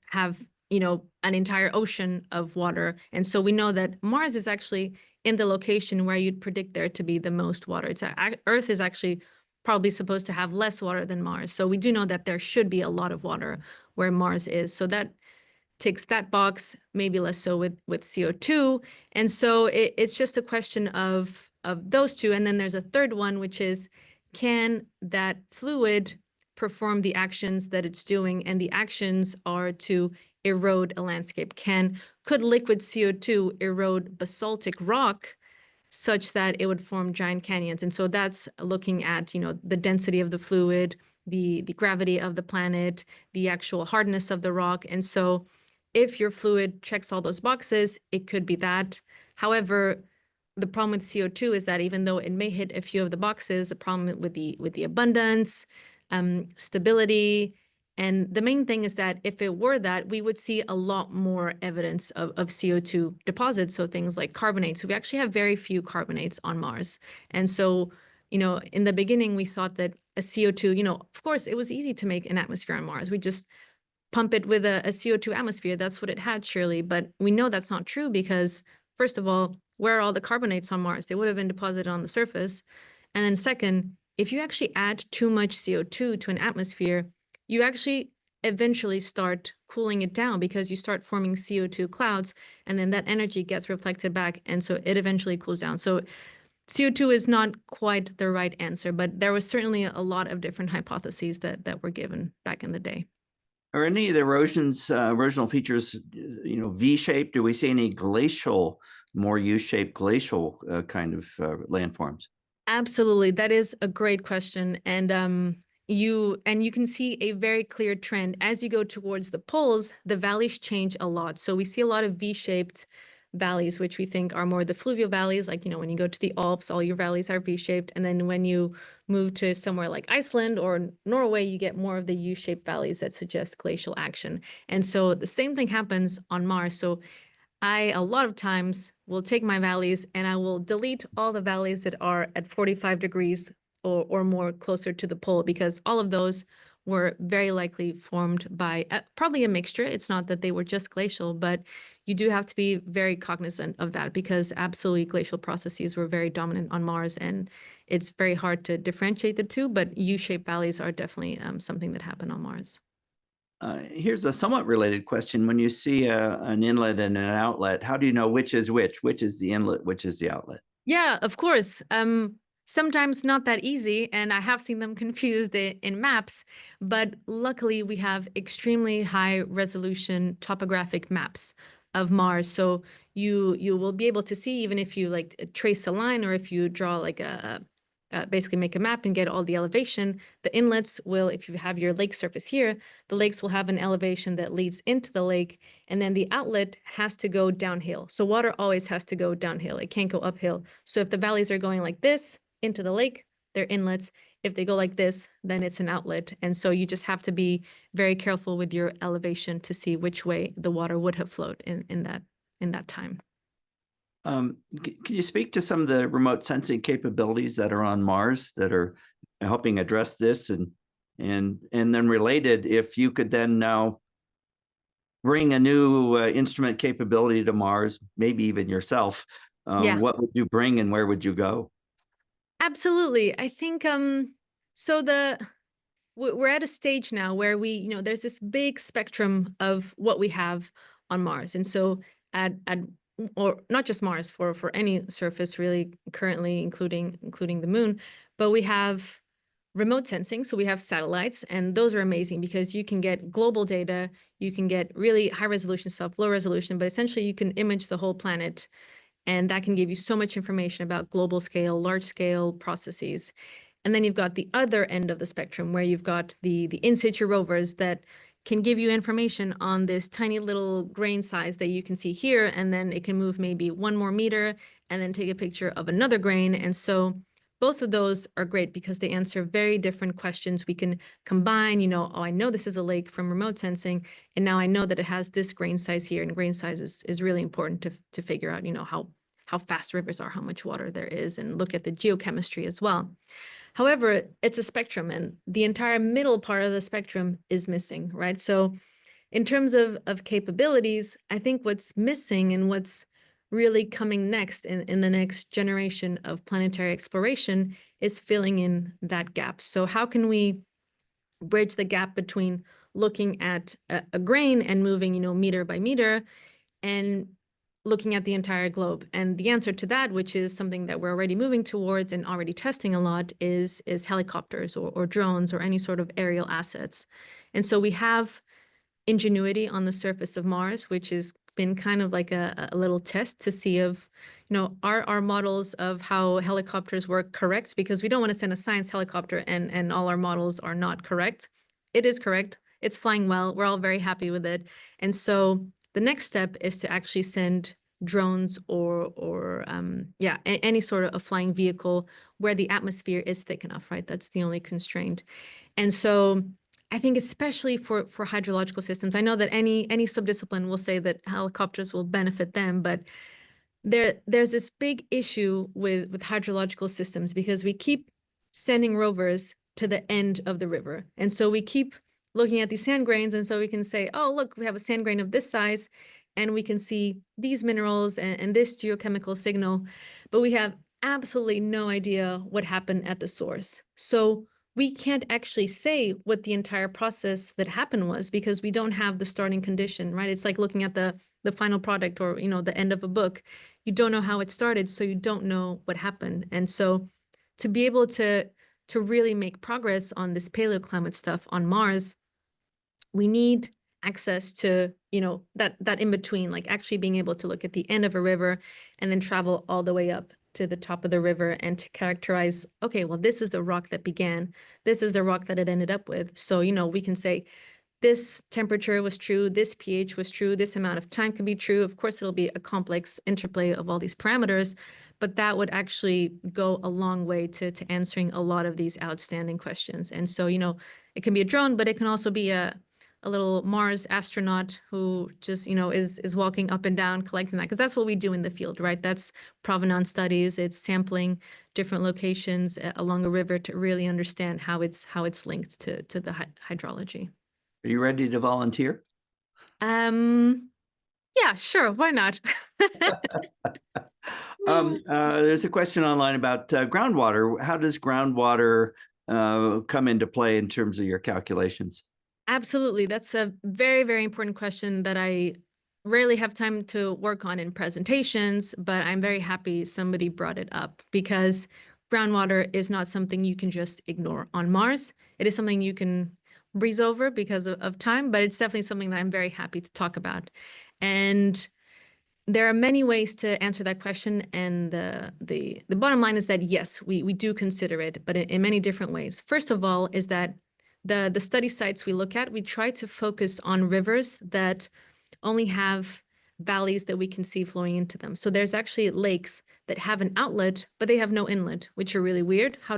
have, you know, an entire ocean of water. And so we know that Mars is actually in the location where you'd predict there to be the most water. Earth is actually probably supposed to have less water than Mars. So we do know that there should be a lot of water where Mars is. So that ticks that box, maybe less so with CO2. And so it's just a question of those two. And then there's a third one, which is, can that fluid perform the actions that it's doing? And the actions are to erode a landscape. Could liquid CO2 erode basaltic rock such that it would form giant canyons? And so that's looking at, you know, the density of the fluid, the gravity of the planet, the actual hardness of the rock. And so if your fluid checks all those boxes, it could be that. However, the problem with CO2 is that even though it may hit a few of the boxes, the problem with the abundance, stability, and the main thing is that if it were that, we would see a lot more evidence of CO2 deposits. So things like carbonates. So we actually have very few carbonates on Mars. And so, you know, in the beginning, we thought that a CO2, you know, of course, it was easy to make an atmosphere on Mars. We just pump it with a CO2 atmosphere. That's what it had, surely. But we know that's not true because, first of all, where are all the carbonates on Mars? They would have been deposited on the surface. And then second, if you actually add too much CO2 to an atmosphere, you actually eventually start cooling it down because you start forming CO2 clouds, and then that energy gets reflected back. And so it eventually cools down. So CO2 is not quite the right answer, but there was certainly a lot of different hypotheses that were given back in the day. Are any of the erosional features, you know, V-shaped? Do we see any glacial, more U-shaped glacial kind of landforms? Absolutely. That is a great question. And you can see a very clear trend as you go towards the poles, the valleys change a lot. So we see a lot of V-shaped valleys, which we think are more the fluvial valleys. Like, you know, when you go to the Alps, all your valleys are V-shaped. And then when you move to somewhere like Iceland or Norway, you get more of the U-shaped valleys that suggest glacial action. And so the same thing happens on Mars. So I, a lot of times, will take my valleys and I will delete all the valleys that are at 45 degrees or more closer to the pole, because all of those were very likely formed by probably a mixture. It's not that they were just glacial, but you do have to be very cognizant of that because absolutely glacial processes were very dominant on Mars, and it's very hard to differentiate the two, but U-shaped valleys are definitely something that happened on Mars. Here's a somewhat related question. When you see an inlet and an outlet, how do you know which is which? Which is the inlet, which is the outlet? Yeah, of course. Sometimes not that easy, and I have seen them confused in maps, but luckily we have extremely high resolution topographic maps of Mars. So you will be able to see, even if you like trace a line or if you draw like basically make a map and get all the elevation, the inlets will, if you have your lake surface here, the lakes will have an elevation that leads into the lake, and then the outlet has to go downhill. So water always has to go downhill. It can't go uphill. So if the valleys are going like this into the lake, they're inlets. If they go like this, then it's an outlet. And so you just have to be very careful with your elevation to see which way the water would have flowed in that time. Can you speak to some of the remote sensing capabilities that are on Mars that are helping address this? And then related, if you could then now bring a new instrument capability to Mars, maybe even yourself, Yeah. what would you bring and where would you go? Absolutely. I think so we're at a stage now where there's this big spectrum of what we have on Mars. And so at or not just Mars, for any surface really currently, including the moon, but we have remote sensing. So we have satellites, and those are amazing because you can get global data, you can get really high resolution stuff, low resolution, but essentially you can image the whole planet. And that can give you so much information about global scale, large scale processes. And then you've got the other end of the spectrum where you've got the in situ rovers that can give you information on this tiny little grain size that you can see here. And then it can move maybe 1 more meter and then take a picture of another grain. And so both of those are great because they answer very different questions. We can combine, oh, I know this is a lake from remote sensing, and now I know that it has this grain size here, and grain size is really important to figure out, how fast rivers are, how much water there is, and look at the geochemistry as well. However, it's a spectrum, and the entire middle part of the spectrum is missing, right? So in terms of capabilities, I think what's missing and what's really coming next in the next generation of planetary exploration is filling in that gap. So how can we bridge the gap between looking at a grain and moving, meter by meter, and looking at the entire globe? And the answer to that, which is something that we're already moving towards and already testing a lot, is helicopters or drones or any sort of aerial assets. And so we have Ingenuity on the surface of Mars, which has been kind of like a little test to see if, are our models of how helicopters work correct? Because we don't want to send a science helicopter and all our models are not correct. It is correct. It's flying well. We're all very happy with it. And so the next step is to actually send drones or any sort of a flying vehicle where the atmosphere is thick enough, right? That's the only constraint. And so I think especially for hydrological systems, I know that any subdiscipline will say that helicopters will benefit them, but there's this big issue with hydrological systems because we keep sending rovers to the end of the river. And so we keep looking at these sand grains, and so we can say, oh, look, we have a sand grain of this size, and we can see these minerals and this geochemical signal, but we have absolutely no idea what happened at the source. So we can't actually say what the entire process that happened was because we don't have the starting condition, right? It's like looking at the final product or, the end of a book. You don't know how it started, so you don't know what happened. And so to be able to really make progress on this paleoclimate stuff on Mars, we need access to, that in between, like actually being able to look at the end of a river and then travel all the way up to the top of the river and to characterize, okay, well, this is the rock that began, this is the rock that it ended up with. So, we can say this temperature was true, this pH was true, this amount of time can be true. Of course, it'll be a complex interplay of all these parameters, but that would actually go a long way to answering a lot of these outstanding questions. And so, it can be a drone, but it can also be a little Mars astronaut who just, is walking up and down, collecting that, because that's what we do in the field, right? That's provenance studies. It's sampling different locations along a river to really understand how it's linked to the hydrology. Are you ready to volunteer? Yeah, sure. Why not? There's a question online about groundwater. How does groundwater come into play in terms of your calculations? Absolutely. That's a very, very important question that I rarely have time to work on in presentations, but I'm very happy somebody brought it up because groundwater is not something you can just ignore on Mars. It is something you can breeze over because of time, but it's definitely something that I'm very happy to talk about. And there are many ways to answer that question, and the bottom line is that yes, we do consider it, but in many different ways. First of all, is that the study sites we look at, we try to focus on rivers that only have valleys that we can see flowing into them. So there's actually lakes that have an outlet, but they have no inlet, which are really weird. How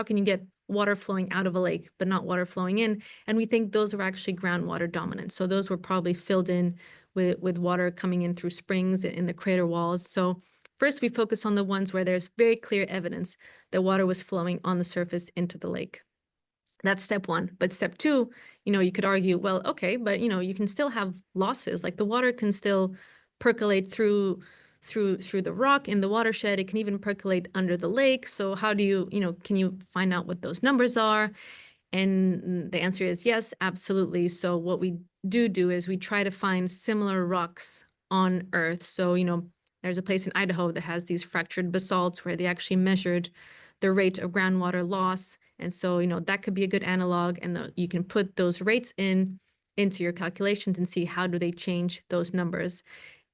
can you get water flowing out of a lake, but not water flowing in? And we think those are actually groundwater dominant. So those were probably filled in with water coming in through springs in the crater walls. So first we focus on the ones where there's very clear evidence that water was flowing on the surface into the lake. That's step one. But step two, you could argue, well, okay, but you can still have losses. Like the water can still percolate through the rock in the watershed. It can even percolate under the lake. So how do you, can you find out what those numbers are? And the answer is yes, absolutely. So what we do is we try to find similar rocks on Earth. So, there's a place in Idaho that has these fractured basalts where they actually measured the rate of groundwater loss. And so, that could be a good analog, and you can put those rates into your calculations and see how do they change those numbers.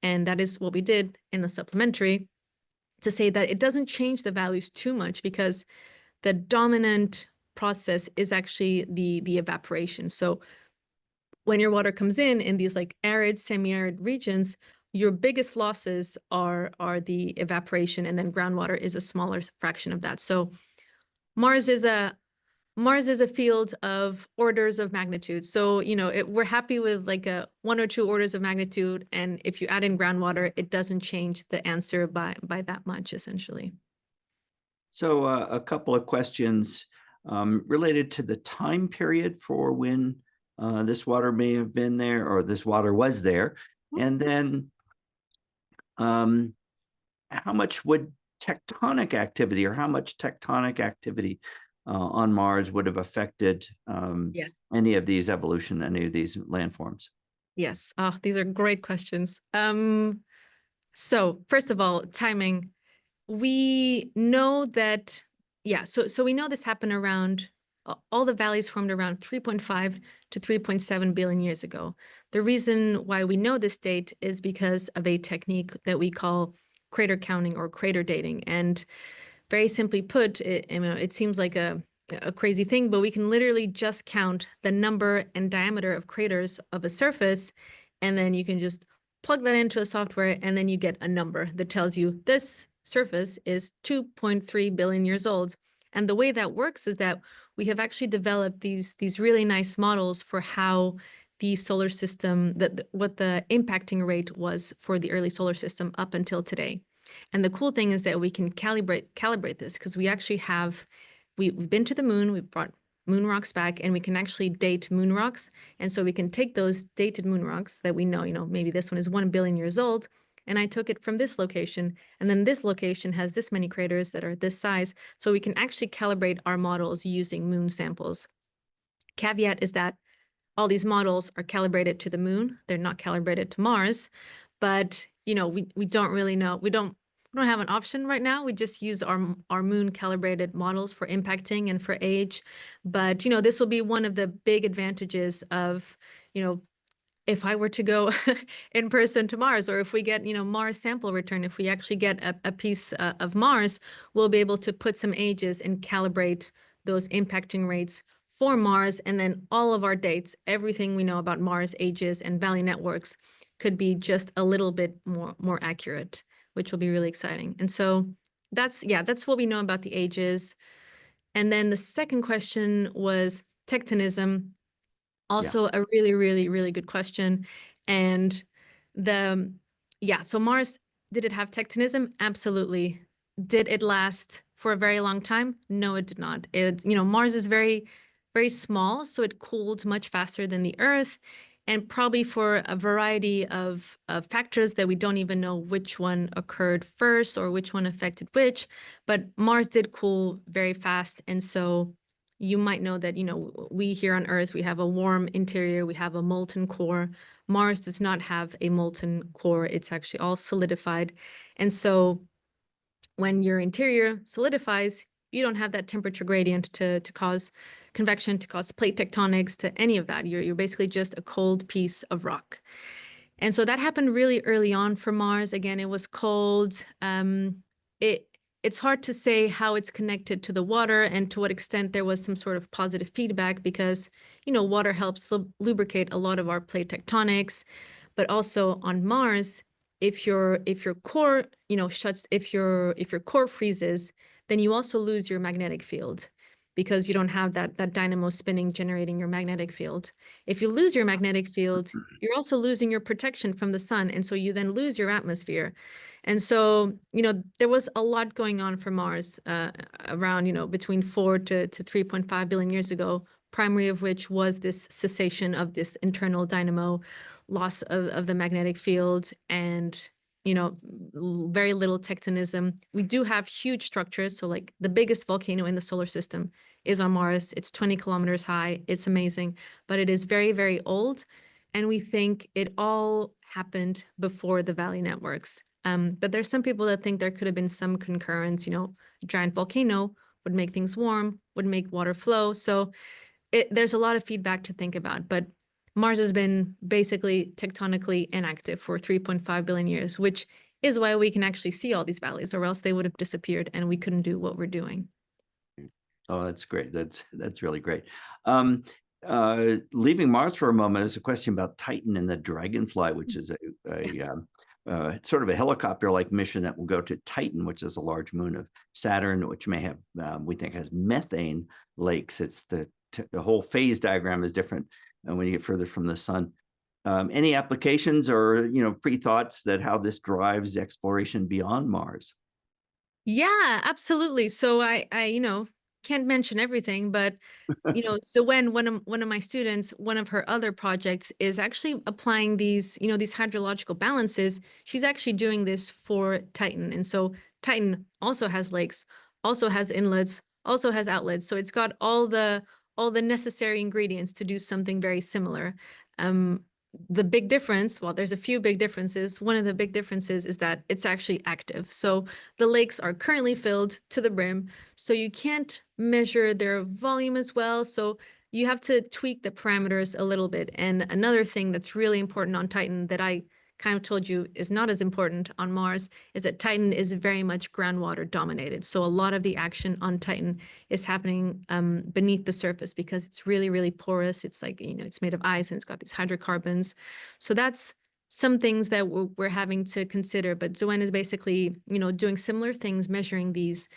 And that is what we did in the supplementary, to say that it doesn't change the values too much, because the dominant process is actually the evaporation. So when your water comes in these like arid, semi-arid regions, your biggest losses are the evaporation, and then groundwater is a smaller fraction of that. So Mars is a field of orders of magnitude. So, we're happy with like a 1 or 2 orders of magnitude. And if you add in groundwater, it doesn't change the answer by that much, essentially. So a couple of questions related to the time period for when this water may have been there, or this water was there. And then how much would tectonic activity, or how much tectonic activity on Mars would have affected Yes. any of these evolution, any of these landforms? Yes. Oh, these are great questions. So first of all, timing. We know that, so we know this happened around, all the valleys formed around 3.5 to 3.7 billion years ago. The reason why we know this date is because of a technique that we call crater counting or crater dating. And very simply put, it seems like a crazy thing, but we can literally just count the number and diameter of craters of a surface, and then you can just plug that into a software, and then you get a number that tells you this surface is 2.3 billion years old. And the way that works is that we have actually developed these really nice models for how the solar system, what the impacting rate was for the early solar system up until today. And the cool thing is that we can calibrate this, because we actually have, we've been to the moon, we've brought moon rocks back, and we can actually date moon rocks. And so we can take those dated moon rocks that we know, maybe this one is 1 billion years old, and I took it from this location, and then this location has this many craters that are this size. So we can actually calibrate our models using moon samples. Caveat is that all these models are calibrated to the moon. They're not calibrated to Mars, but we don't really know. We don't have an option right now. We just use our moon calibrated models for impacting and for age. But this will be one of the big advantages of, if I were to go in person to Mars, or if we get, Mars sample return, if we actually get a piece of Mars, we'll be able to put some ages and calibrate those impacting rates for Mars. And then all of our dates, everything we know about Mars ages and valley networks, could be just a little bit more accurate, which will be really exciting. And so that's what we know about the ages. And then the second question was tectonism. Also a really, really, really good question. And so Mars, did it have tectonism? Absolutely. Did it last for a very long time? No, it did not. Mars is very, very small, so it cooled much faster than the Earth, and probably for a variety of factors that we don't even know which one occurred first or which one affected which, but Mars did cool very fast. And so you might know that, we here on Earth, we have a warm interior, we have a molten core. Mars does not have a molten core. It's actually all solidified. And so when your interior solidifies, you don't have that temperature gradient to cause convection, to cause plate tectonics, to any of that. You're basically just a cold piece of rock. And so that happened really early on for Mars. Again, it was cold. It's hard to say how it's connected to the water and to what extent there was some sort of positive feedback, because, water helps lubricate a lot of our plate tectonics. But also on Mars, if your core, if your core freezes, then you also lose your magnetic field, because you don't have that dynamo spinning, generating your magnetic field. If you lose your magnetic field, you're also losing your protection from the sun. And so you then lose your atmosphere. And so, there was a lot going on for Mars around, between 4 to 3.5 billion years ago, primary of which was this cessation of this internal dynamo, loss of the magnetic field, and very little tectonism. We do have huge structures. So like the biggest volcano in the solar system is on Mars. It's 20 kilometers high. It's amazing, but it is very, very old. And we think it all happened before the valley networks. But there's some people that think there could have been some concurrence, giant volcano, would make things warm, would make water flow. So there's a lot of feedback to think about, but Mars has been basically tectonically inactive for 3.5 billion years, which is why we can actually see all these valleys, or else they would have disappeared and we couldn't do what we're doing. Oh, that's great. That's really great. Leaving Mars for a moment is a question about Titan and the Dragonfly, which is sort of a helicopter-like mission that will go to Titan, which is a large moon of Saturn, which may have, we think, has methane lakes. It's the whole phase diagram is different when you get further from the sun. Any applications or pre-thoughts that how this drives exploration beyond Mars? Yeah, absolutely. So I can't mention everything, but so when one of my students, one of her other projects is actually applying these, these hydrological balances. She's actually doing this for Titan. And so Titan also has lakes, also has inlets, also has outlets. So it's got all the necessary ingredients to do something very similar. The big difference, well, there's a few big differences. One of the big differences is that it's actually active. So the lakes are currently filled to the brim, so you can't measure their volume as well. So you have to tweak the parameters a little bit. And another thing that's really important on Titan that I kind of told you is not as important on Mars is that Titan is very much groundwater dominated. So a lot of the action on Titan is happening beneath the surface because it's really, really porous. It's like, it's made of ice and it's got these hydrocarbons. So that's some things that we're having to consider. But Zoen is basically, doing similar things, measuring these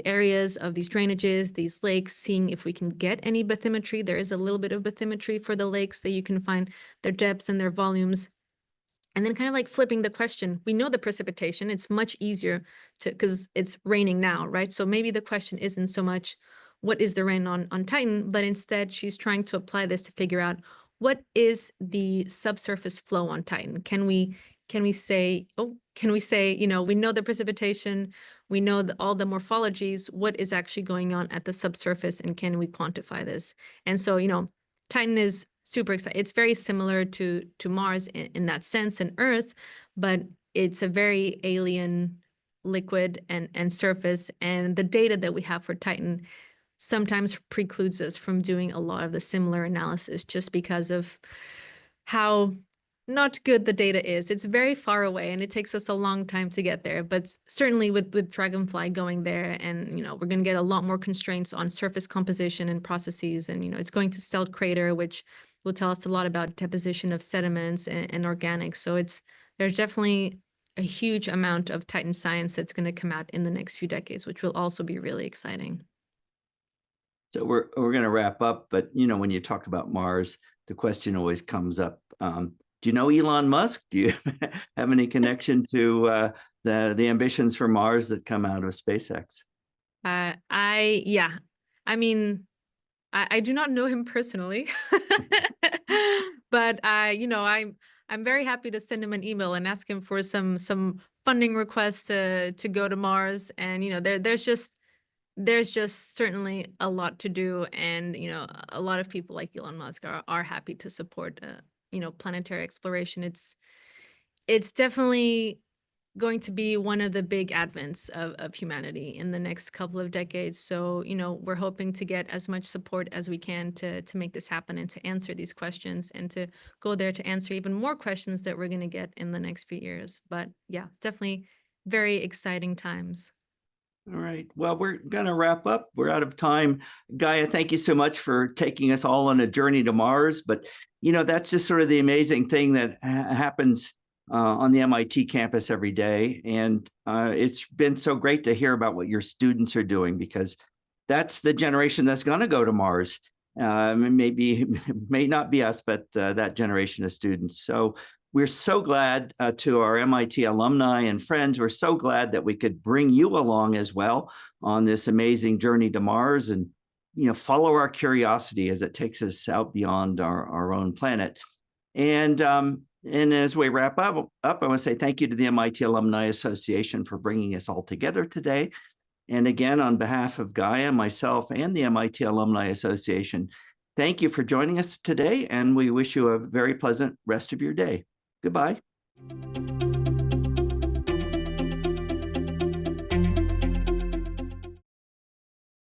areas of these drainages, these lakes, seeing if we can get any bathymetry. There is a little bit of bathymetry for the lakes that you can find their depths and their volumes. And then kind of like flipping the question, we know the precipitation, it's much easier because it's raining now, right? So maybe the question isn't so much what is the rain on Titan, but instead she's trying to apply this to figure out what is the subsurface flow on Titan. Can we say, we know the precipitation, we know all the morphologies, what is actually going on at the subsurface, and can we quantify this? And so, Titan is super exciting. It's very similar to Mars in that sense and Earth, but it's a very alien liquid and surface. And the data that we have for Titan sometimes precludes us from doing a lot of the similar analysis just because of how not good the data is. It's very far away and it takes us a long time to get there. But certainly with Dragonfly going there, and we're going to get a lot more constraints on surface composition and processes. And it's going to Stealth Crater, which will tell us a lot about deposition of sediments and organics. So there's definitely a huge amount of Titan science that's going to come out in the next few decades, which will also be really exciting. So we're going to wrap up, but when you talk about Mars, the question always comes up. Do you know Elon Musk? Do you have any connection to the ambitions for Mars that come out of SpaceX? I mean, I do not know him personally, but I'm very happy to send him an email and ask him for some funding requests to go to Mars. And there's just certainly a lot to do, and a lot of people like Elon Musk are happy to support planetary exploration. It's definitely going to be one of the big advents of humanity in the next couple of decades. So, we're hoping to get as much support as we can to make this happen and to answer these questions and to go there to answer even more questions that we're going to get in the next few years. But yeah, it's definitely very exciting times. All right. Well, we're going to wrap up. We're out of time. Gaia, thank you so much for taking us all on a journey to Mars. But, that's just sort of the amazing thing that happens on the MIT campus every day. And it's been so great to hear about what your students are doing, because that's the generation that's going to go to Mars. May not be us, but that generation of students. So we're so glad to our MIT alumni and friends. We're so glad that we could bring you along as well on this amazing journey to Mars, and follow our curiosity as it takes us out beyond our own planet. And as we wrap up, I want to say thank you to the MIT Alumni Association for bringing us all together today. And again, on behalf of Gaia, myself, and the MIT Alumni Association, thank you for joining us today, and we wish you a very pleasant rest of your day. Goodbye.